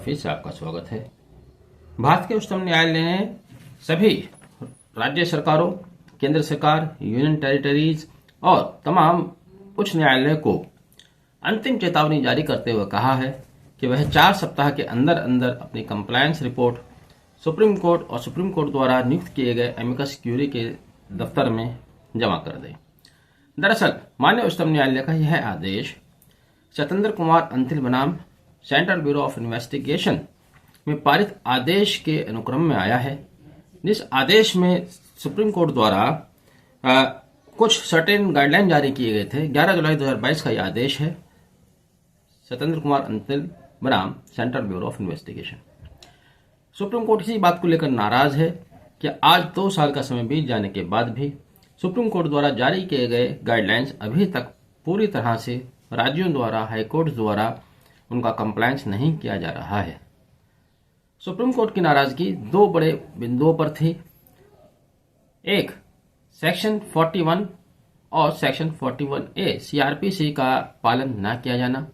फिर से आपका स्वागत है। भारत के उच्चतम न्यायालय ने सभी राज्य सरकारों, केंद्र सरकार, यूनियन टेरिटरीज और तमाम उच्च न्यायालय को अंतिम चेतावनी जारी करते हुए कहा है कि वह 4 सप्ताह के अंदर अंदर अपनी कंप्लायंस रिपोर्ट सुप्रीम कोर्ट और सुप्रीम कोर्ट द्वारा नियुक्त किए गए एमिकस क्यूरी के दफ्तर में जमा कर दें। दरअसल माननीय उच्चतम न्यायालय का यह आदेश सत्येंद्र कुमार अंतिल बनाम सेंट्रल ब्यूरो ऑफ इन्वेस्टिगेशन में पारित आदेश के अनुक्रम में आया है, जिस आदेश में सुप्रीम कोर्ट द्वारा कुछ सर्टेन गाइडलाइन जारी किए गए थे। 11 जुलाई 2022 का यह आदेश है सत्येंद्र कुमार अंतिल बनाम central bureau of investigation. Supreme court इसी बात को लेकर नाराज है कि आज 2 साल का समय बीत जाने के बाद भी सुप्रीम कोर्ट द्वारा जारी किए गए गाइडलाइंस अभी तक पूरी तरह से राज्यों द्वारा, हाईकोर्ट द्वारा उनका कंप्लायंस नहीं किया जा रहा है। सुप्रीम कोर्ट की नाराजगी 2 बड़े बिंदुओं पर थी। एक, सेक्शन 41 और सेक्शन 41A सीआरपीसी का पालन न किया जाना।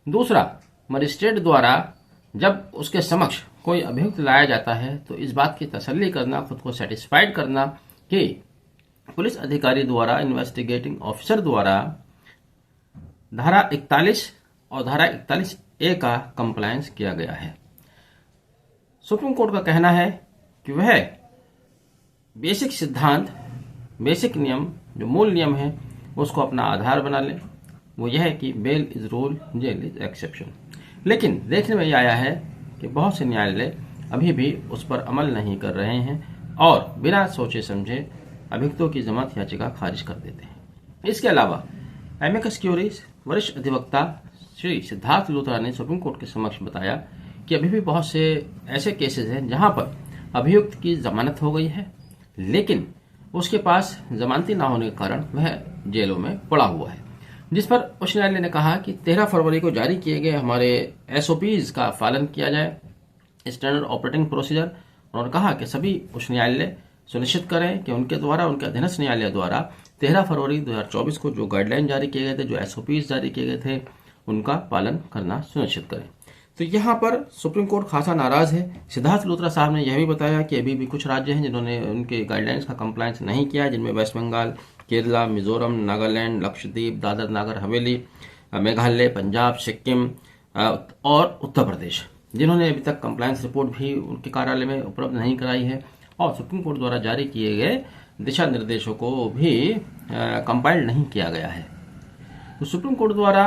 दूसरा, मजिस्ट्रेट द्वारा जब उसके समक्ष कोई अभियुक्त लाया जाता है तो इस बात की तसल्ली करना, खुद को सेटिस्फाइड करना कि पुलिस अधिकारी द्वारा, इन्वेस्टिगेटिंग ऑफिसर द्वारा धारा 41 और धारा 41A का कंप्लायंस किया गया है। सुप्रीम कोर्ट का कहना है कि वह बेसिक सिद्धांत, बेसिक नियम, जो मूल नियम है उसको अपना आधार बना ले। वो यह है कि bail is rule, jail is exception. लेकिन देखने में यह आया है कि बहुत से न्यायालय अभी भी उस पर अमल नहीं कर रहे हैं और बिना सोचे समझे अभियुक्तों की जमानत याचिका खारिज कर देते हैं। इसके अलावा एमिकस क्यूरी वरिष्ठ अधिवक्ता श्री सिद्धार्थ लूथरा ने सुप्रीम कोर्ट के समक्ष बताया कि अभी भी बहुत से ऐसे केसेस हैं जहां पर अभियुक्त की जमानत हो गई है, लेकिन उसके पास जमानती ना होने के कारण वह जेलों में पड़ा हुआ है, जिस पर उच्च न्यायालय ने कहा कि 13 फरवरी को जारी किए गए हमारे SOPs का पालन किया जाए, स्टैंडर्ड ऑपरेटिंग प्रोसीजर। उन्होंने कहा कि सभी उच्च न्यायालय सुनिश्चित करें कि उनके द्वारा, उनके अधीनस्थ न्यायालय द्वारा 13 फरवरी 2024 को जो गाइडलाइन जारी किए गए थे, जो SOPs जारी किए गए थे, उनका पालन करना सुनिश्चित करें। तो यहाँ पर सुप्रीम कोर्ट खासा नाराज है। सिद्धार्थ लूथरा साहब ने यह भी बताया कि अभी भी कुछ राज्य हैं जिन्होंने उनके गाइडलाइंस का कंप्लायंस नहीं किया, जिनमें वेस्ट बंगाल, केरला, मिजोरम, नागालैंड, लक्षद्वीप, दादर नागर हवेली, मेघालय, पंजाब, सिक्किम और उत्तर प्रदेश, जिन्होंने अभी तक कंप्लायंस रिपोर्ट भी उनके कार्यालय में उपलब्ध नहीं कराई है और सुप्रीम कोर्ट द्वारा जारी किए गए दिशा निर्देशों को भी कंपाइल्ड नहीं किया गया है। तो सुप्रीम कोर्ट द्वारा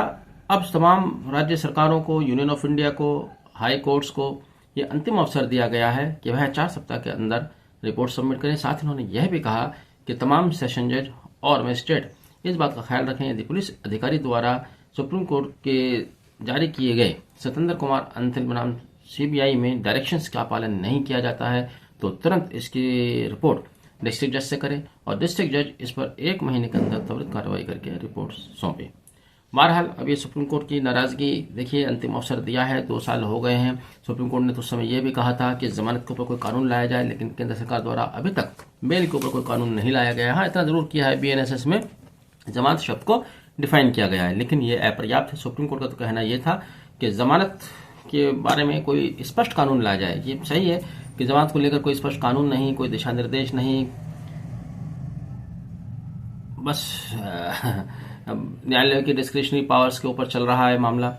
अब तमाम राज्य सरकारों को, यूनियन ऑफ इंडिया को, हाई कोर्ट्स को ये अंतिम अवसर दिया गया है कि वह 4 सप्ताह के अंदर रिपोर्ट सबमिट करें। साथ ही उन्होंने यह भी कहा कि तमाम सेशन जज और मजिस्ट्रेट इस बात का ख्याल रखें, यदि पुलिस अधिकारी द्वारा सुप्रीम कोर्ट के जारी किए गए सत्येंद्र कुमार अंतिल बनाम CBI में डायरेक्शंस का पालन नहीं किया जाता है तो तुरंत इसकी रिपोर्ट डिस्ट्रिक्ट जज से करें और डिस्ट्रिक्ट जज इस पर 1 महीने के अंदर त्वरित कार्रवाई करके रिपोर्ट सौंपे। बहरहाल अब ये सुप्रीम कोर्ट की नाराजगी देखिए, अंतिम अवसर दिया है, 2 साल हो गए हैं। सुप्रीम कोर्ट ने तो उस समय यह भी कहा था कि जमानत के ऊपर कोई कानून लाया जाए, लेकिन केंद्र सरकार द्वारा अभी तक बेल के ऊपर कोई कानून नहीं लाया गया है। हाँ, इतना जरूर किया है, BNSS में जमानत शब्द को डिफाइन किया गया है, लेकिन ये अपर्याप्त है। सुप्रीम कोर्ट का तो कहना यह था कि जमानत के बारे में कोई स्पष्ट कानून लाया जाए। ये सही है कि जमानत को लेकर कोई स्पष्ट कानून नहीं, कोई दिशा निर्देश नहीं, बस न्यायालय की डिस्क्रिशनरी पावर्स के ऊपर चल रहा है मामला,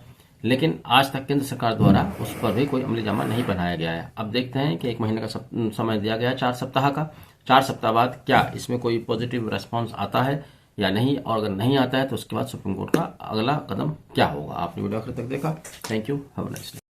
लेकिन आज तक केंद्र सरकार द्वारा उस पर भी कोई अमली जामा नहीं बनाया गया है। अब देखते हैं कि 1 महीने का समय दिया गया है, 4 सप्ताह का। 4 सप्ताह बाद क्या इसमें कोई पॉजिटिव रेस्पॉन्स आता है या नहीं, और अगर नहीं आता है तो उसके बाद सुप्रीम कोर्ट का अगला कदम क्या होगा। आपने वीडियो आखिर तक देखा, thank you, have a nice day.